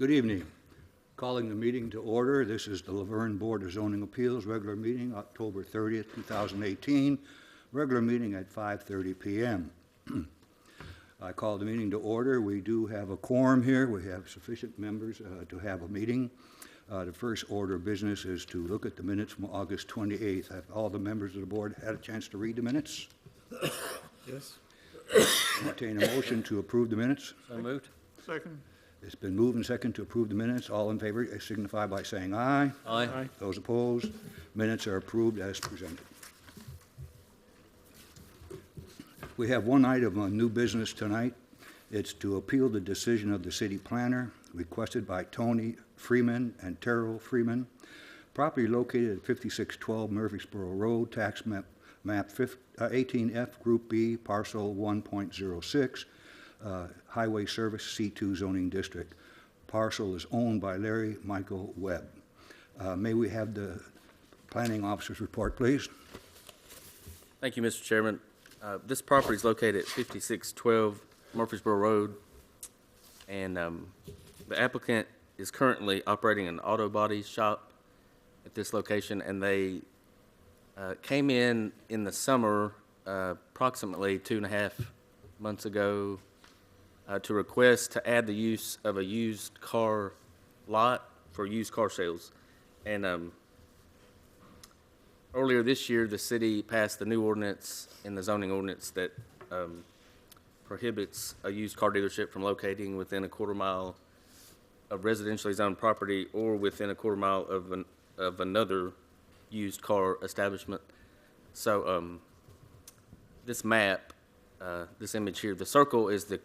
Good evening. Calling the meeting to order. This is the Laverne Board of Zoning Appeals regular meeting, October 30th, 2018. Regular meeting at 5:30 p.m. I call the meeting to order. We do have a quorum here. We have sufficient members to have a meeting. The first order of business is to look at the minutes from August 28th. Have all the members of the board had a chance to read the minutes? Yes. Entertain a motion to approve the minutes. So moved. Second. It's been moved and seconded to approve the minutes. All in favor signify by saying aye. Aye. Aye. Those opposed, minutes are approved as presented. We have one item on new business tonight. It's to appeal the decision of the city planner requested by Tony Freeman and Terrell Freeman. Property located at 5612 Murfreesboro Road, tax map 18F, Group B, parcel 1.06, Highway Service C2 zoning district. Parcel is owned by Larry Michael Webb. May we have the planning officer's report, please? Thank you, Mr. Chairman. This property is located at 5612 Murfreesboro Road, and the applicant is currently operating an auto body shop at this location, and they came in the summer, approximately 2.5 months ago, to request to add the use of a used car lot for used car sales. And earlier this year, the city passed the new ordinance in the zoning ordinance that prohibits a used car dealership from locating within a quarter mile of residentially zoned property or within a quarter mile of another used car establishment. So this map, this image here, the circle is the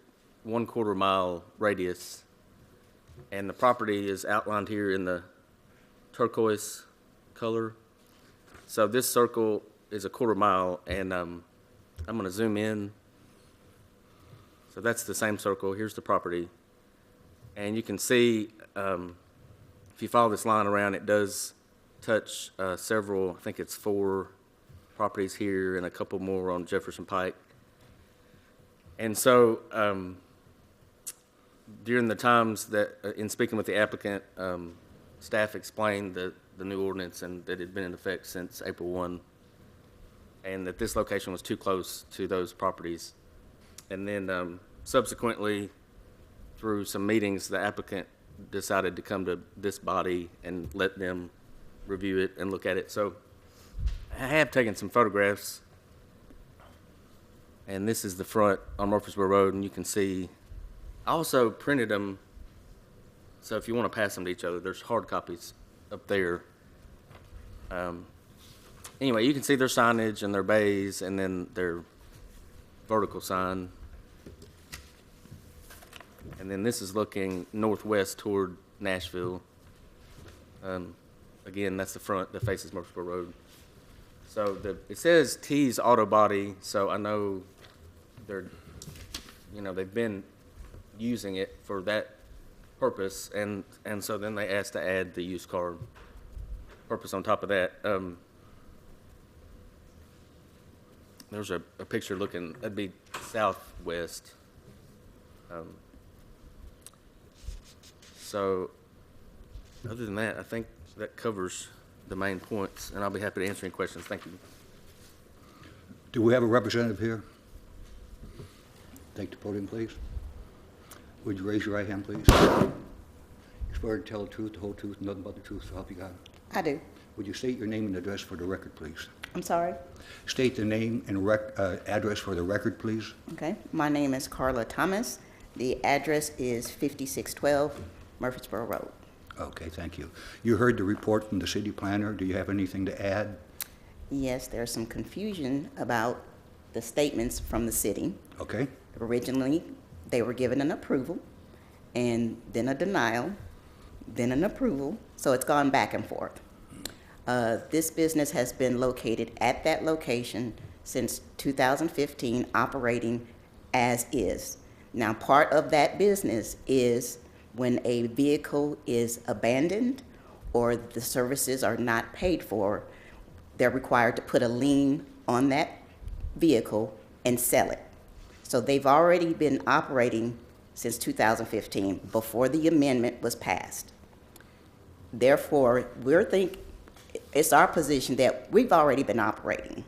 1/4 mile radius, and the property is outlined here in the turquoise color. So this circle is a 1/4 mile, and I'm going to zoom in. So that's the same circle. Here's the property. And you can see, if you follow this line around, it does touch several, I think it's 4 properties here and a couple more on Jefferson Pike. And so during the times that, in speaking with the applicant, staff explained the new ordinance and that it had been in effect since April 1, and that this location was too close to those properties. And then subsequently, through some meetings, the applicant decided to come to this body and let them review it and look at it. So I have taken some photographs, and this is the front on Murfreesboro Road, and you can see I also printed them, so if you want to pass them to each other, there's hard copies up there. Anyway, you can see their signage and their bays, and then their vertical sign. And then this is looking northwest toward Nashville. Again, that's the front that faces Murfreesboro Road. So it says T's Auto Body, so I know they've been using it for that purpose, and so then they asked to add the used car purpose on top of that. There's a picture looking, that'd be southwest. So other than that, I think that covers the main points, and I'll be happy to answer any questions. Thank you. Do we have a representative here? Take the podium, please. Would you raise your right hand, please? Swear to tell the truth, the whole truth, nothing but the truth, so help you God. I do. Would you state your name and address for the record, please? I'm sorry? State the name and address for the record, please. Okay. My name is Carla Thomas. The address is 5612 Murfreesboro Road. Okay, thank you. You heard the report from the city planner. Do you have anything to add? Yes, there's some confusion about the statements from the city. Okay. Originally, they were given an approval, and then a denial, then an approval, so it's gone back and forth. This business has been located at that location since 2015, operating as is. Now, part of that business is when a vehicle is abandoned or the services are not paid for, they're required to put a lien on that vehicle and sell it. So they've already been operating since 2015, before the amendment was passed. Therefore, it's our position that we've already been operating.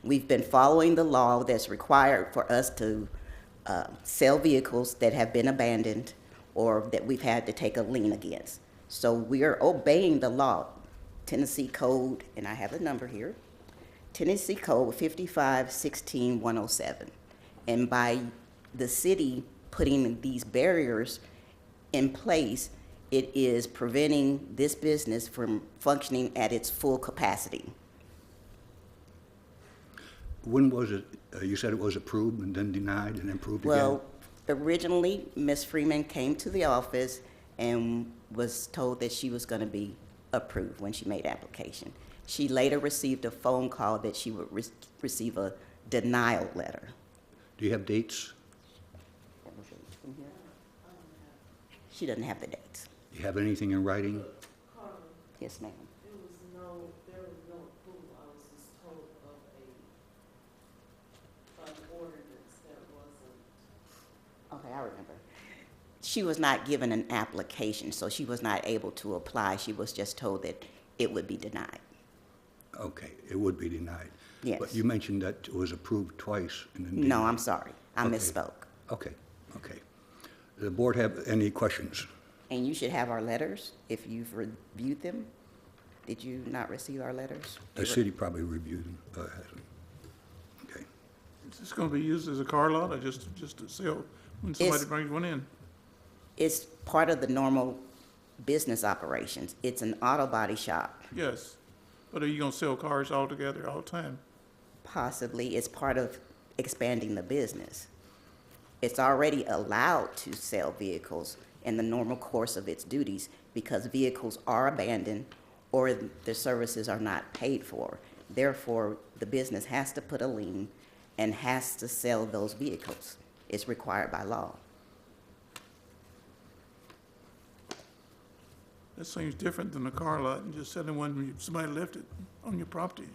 We've been following the law that's required for us to sell vehicles that have been abandoned or that we've had to take a lien against. So we are obeying the law. Tennessee Code, and I have the number here, Tennessee Code 55-16-107. And by the city putting these barriers in place, it is preventing this business from functioning at its full capacity. When was it, you said it was approved and then denied and then approved again? Well, originally, Ms. Freeman came to the office and was told that she was going to be approved when she made application. She later received a phone call that she would receive a denial letter. Do you have dates? She doesn't have the dates. Do you have anything in writing? Yes, ma'am. There was no approval. I was just told of an ordinance that wasn't. Okay, I remember. She was not given an application, so she was not able to apply. She was just told that it would be denied. Okay, it would be denied. Yes. But you mentioned that it was approved twice and then denied. No, I'm sorry. I Okay. misspoke. Okay, okay. Does the board have any questions? And you should have our letters if you've reviewed them. Did you not receive our letters? The city probably reviewed them. Hasn't. Okay. Is this going to be used as a car lot or just to sell when somebody It's- brings one in? It's part of the normal business operations. It's an auto body shop. Yes. But are you going to sell cars altogether all the time? Possibly, it's part of expanding the business. It's already allowed to sell vehicles in the normal course of its duties because vehicles are abandoned or the services are not paid for. Therefore, the business has to put a lien and has to sell those vehicles. It's required by law. That seems different than a car lot and just selling one when somebody left it on your property.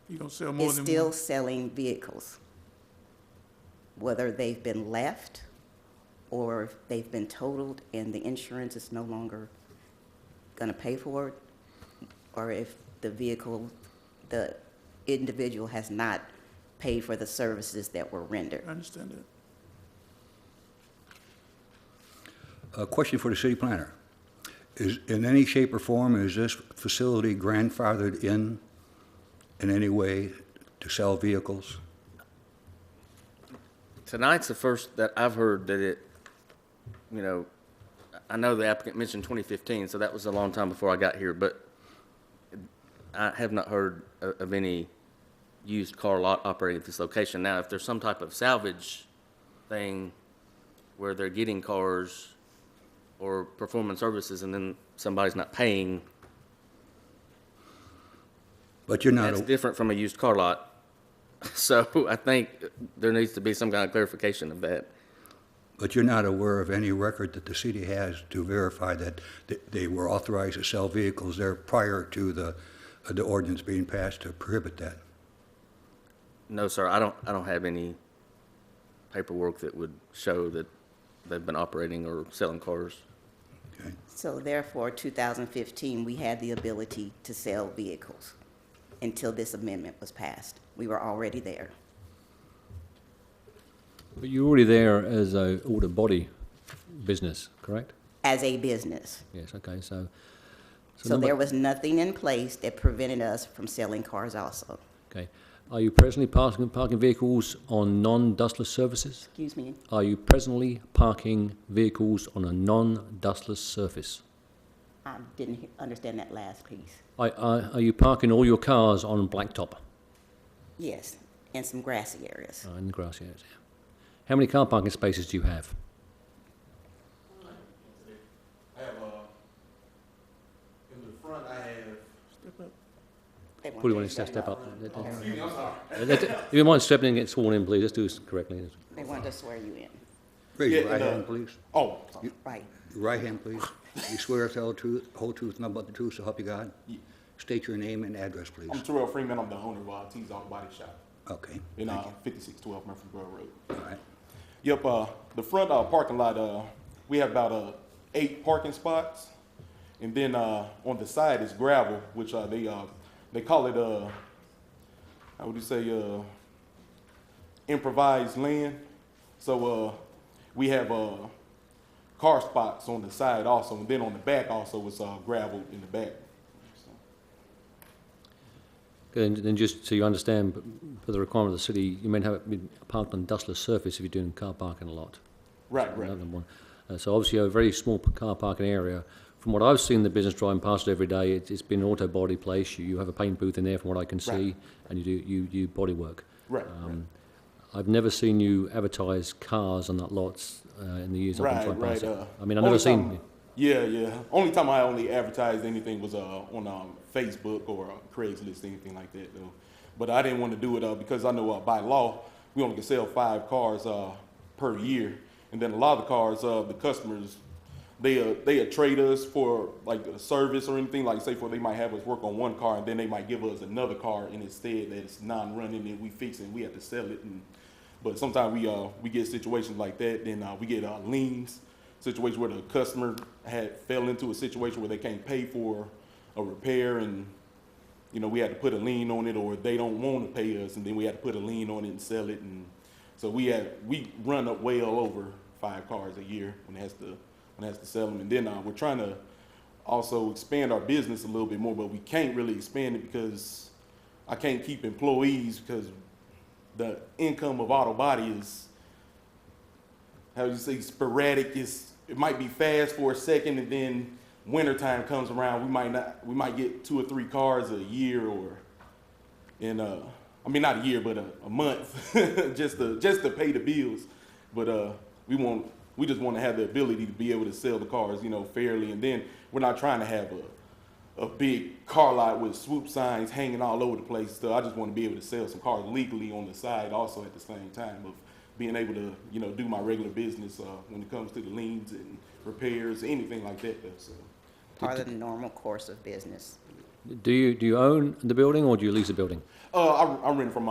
You're going to sell more It's than still one. selling vehicles, whether they've been left or if they've been totaled and the insurance is no longer going to pay for it, or if the individual has not paid for the services that were rendered. I understand that. A question for the city planner. Is, in any shape or form, is this facility grandfathered in any way to sell vehicles? Tonight's the first that I've heard that it, you know, I know the applicant mentioned 2015, so that was a long time before I got here, but I have not heard of any used car lot operating at this location. Now, if there's some type of salvage thing where they're getting cars or performing services and then somebody's not paying, But you're not, that's different from a used car lot. So I think there needs to be some kind of clarification of that. but you're not aware of any record that the city has to verify that they were authorized to sell vehicles there prior to the ordinance being passed to prohibit that? No, sir, I don't have any paperwork that would show that they've been operating or selling cars. Okay. So therefore, 2015, we had the ability to sell vehicles until this amendment was passed. We were already there. But you're already there as a auto body business, correct? As a business. Yes, okay, so So there was nothing in place that prevented us from selling cars also. okay. Are you presently parking vehicles on non-dustless services? Excuse me? Are you presently parking vehicles on a non-dustless surface? I didn't understand that last piece. Are you parking all your cars on blacktop Yes, in some grassy areas. in the grassy areas? Yeah. How many car parking spaces do you have? I have, in the front, I have, Step up. They want Probably want to- to step up. excuse me, I'm sorry. If you mind stepping in and get sworn in, please, let's do this correctly. They want to swear you in. Raise your Yeah, right and, hand, please. Oh, Right. Your right hand, please. You swear to tell the truth, whole truth, nothing but the truth, so help you God? Yeah. State your name and address, please. I'm Terrell Freeman, I'm the owner of T's Auto Body Shop Okay, in thank you. 5612 Murfreesboro Road. All right. Yep, the front parking lot, we have about 8 parking spots. And then on the side is gravel, which they call it, how would you say, improvised land. So we have car spots on the side also, and then on the back also it's gravel in the back. And then just so you understand, for the requirement of the city, you may have it be parked on dustless surface if you're doing car parking a lot. Right, So right. another one. So obviously a very small car parking area. From what I've seen the business driving past it every day, it's been an auto body place. You have a paint booth in there from what I can see, Right. and you do body work. Right, I've never seen you advertise cars on that lot in the years I've been driving past it. I mean, I've never only seen... time- Yeah. Only time I only advertised anything was on Facebook or Craigslist, anything like that, though. But I didn't want to do it because I know by law we only can sell 5 cars per year, and then a lot of the cars, the customers, they trade us for like a service or anything. Like say for they might have us work on one car, and then they might give us another car, and instead that it's non-running and we fix it, and we have to sell it. But sometimes we get situations like that. Then we get liens. Situation where the customer fell into a situation where they can't pay for a repair, and we had to put a lien on it, or they don't want to pay us, and then we had to put a lien on it and sell it. And so we run up well over 5 cars a year when it has to sell them. And then we're trying to also expand our business a little bit more, but we can't really expand it because I can't keep employees because the income of auto body is, how do you say, sporadic. It might be fast for a second, and then wintertime comes around, we might get 2 or 3 cars a year, or I mean not a year, but a month, just to pay the bills. But we just want to have the ability to be able to sell the cars, fairly. And then we're not trying to have a big car lot with swoop signs hanging all over the place. So I just want to be able to sell some cars legally on the side also at the same time of being able to, do my regular business when it comes to the liens and repairs, anything like that. So. Part of the normal course of business. Do you own the building, or do you lease the building? I rent from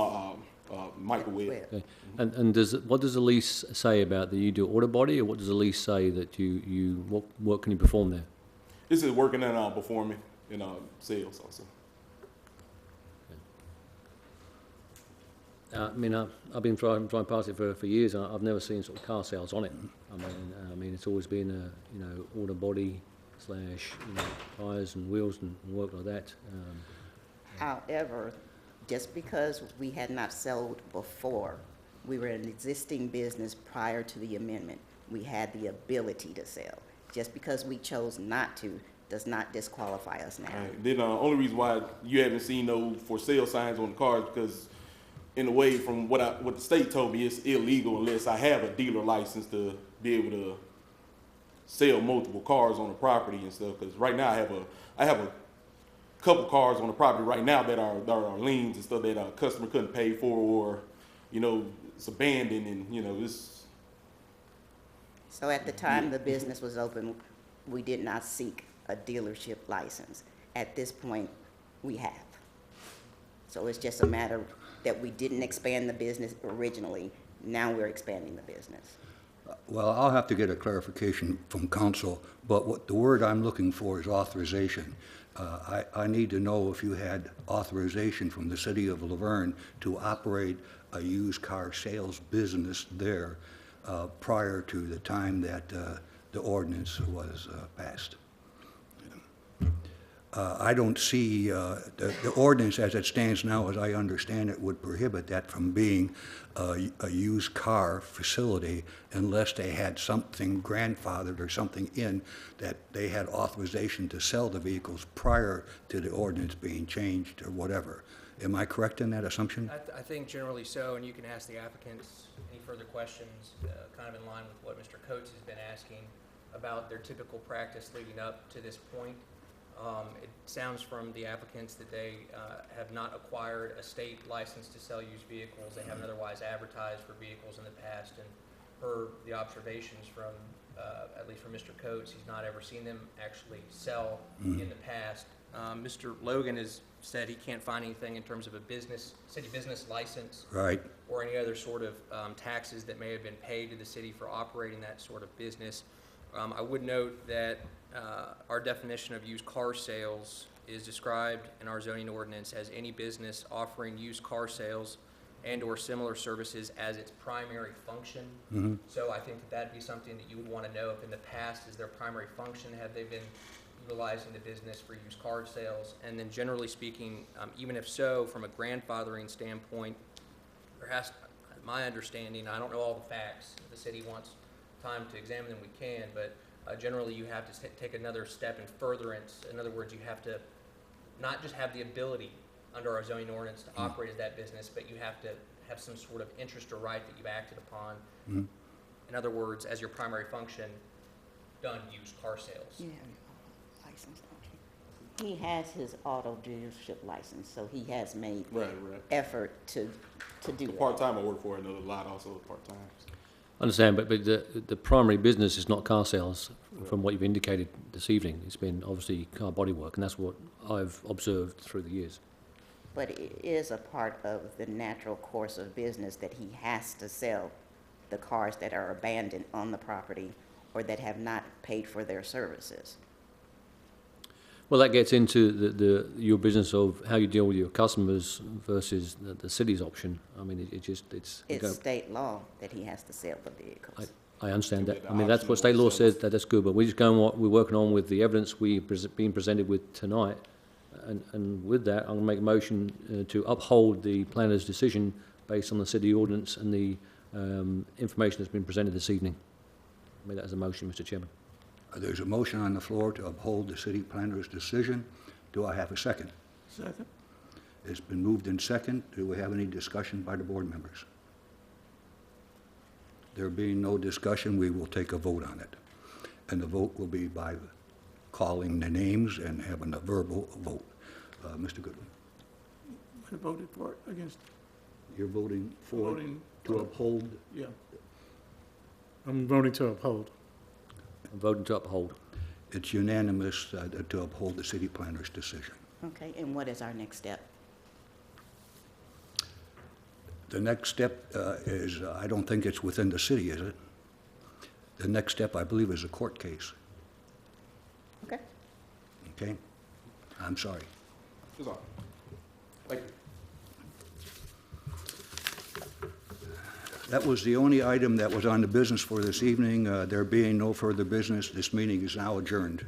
Michael Webb. Okay. And what does the lease say about that you do auto body, or what does the lease say that what work can you perform there? This is working and performing in sales also. I mean, I've been driving past it for years, and I've never seen sort of car sales on it. I mean, it's always been auto body / tires and wheels and work like that. However, just because we had not sold before, we were an existing business prior to the amendment. We had the ability to sell. Just because we chose not to does not disqualify us now. Right. Then the only reason why you haven't seen no for sale signs on the cars because, in a way, from what the state told me, it's illegal unless I have a dealer license to be able to sell multiple cars on the property and stuff. Because right now I have a couple cars on the property right now that are liens and stuff that a customer couldn't pay for, or it's abandoned, and it's. So at the time the business was open, we did not seek a dealership license. At this point, we have. So it's just a matter that we didn't expand the business originally. Now we're expanding the business. Well, I'll have to get a clarification from council, but the word I'm looking for is authorization. I need to know if you had authorization from the city of Laverne to operate a used car sales business there prior to the time that the ordinance was passed. I don't see, the ordinance as it stands now, as I understand it, would prohibit that from being a used car facility unless they had something grandfathered or something in that they had authorization to sell the vehicles prior to the ordinance being changed or whatever. Am I correct in that assumption? I think generally so, and you can ask the applicants any further questions, kind of in line with what Mr. Coates has been asking about their typical practice leading up to this point. It sounds from the applicants that they have not acquired a state license to sell used vehicles. They haven't otherwise advertised for vehicles in the past, and per the observations from, at least from Mr. Coates, he's not ever seen them actually sell in the past Mr. Logan has said he can't find anything in terms of a city business license Right. or any other sort of taxes that may have been paid to the city for operating that sort of business. I would note that our definition of used car sales is described in our zoning ordinance as any business offering used car sales and/or similar services as its primary function. So I think that that'd be something that you would want to know if in the past is their primary function, have they been utilizing the business for used car sales? And then generally speaking, even if so, from a grandfathering standpoint, there has, my understanding, I don't know all the facts, if the city wants time to examine them, we can, but generally you have to take another step in furtherance. In other words, you have to not just have the ability under our zoning ordinance to operate as that business, but you have to have some sort of interest or right that you've acted upon. In other words, as your primary function, done used car sales. You have your license, don't you? He has his auto dealership license, so he has made Right. effort to do that. Part-time, I work for another lot also, part-time. I understand, but the primary business is not car sales, from what you've indicated this evening. It's been obviously car bodywork, and that's what I've observed through the years. But it is a part of the natural course of business that he has to sell the cars that are abandoned on the property or that have not paid for their services. Well, that gets into your business of how you deal with your customers versus the city's option. I mean, it's State law that he has to sell the vehicles. I understand that. The I mean, that's what option state law of sales. says, that's good, but we're just going, what we're working on with the evidence we've been presented with tonight. And with that, I'm going to make a motion to uphold the planner's decision based on the city ordinance and the information that's been presented this evening. I made that as a motion, Mr. Chairman. There's a motion on the floor to uphold the city planner's decision. Do I have a second? Second. It's been moved in second. Do we have any discussion by the board members? There being no discussion, we will take a vote on it. And the vote will be by calling the names and having a verbal vote. Mr. Goodwin, I voted for it, against, you're voting for voting, to uphold? yeah. I'm voting to uphold. I'm voting to uphold. It's unanimous to uphold the city planner's decision. Okay, and what is our next step? The next step is, I don't think it's within the city, is it? The next step, I believe, is a court case. Okay. Okay? I'm sorry. That's all. Thank you. That was the only item that was on the business for this evening. There being no further business, this meeting is now adjourned.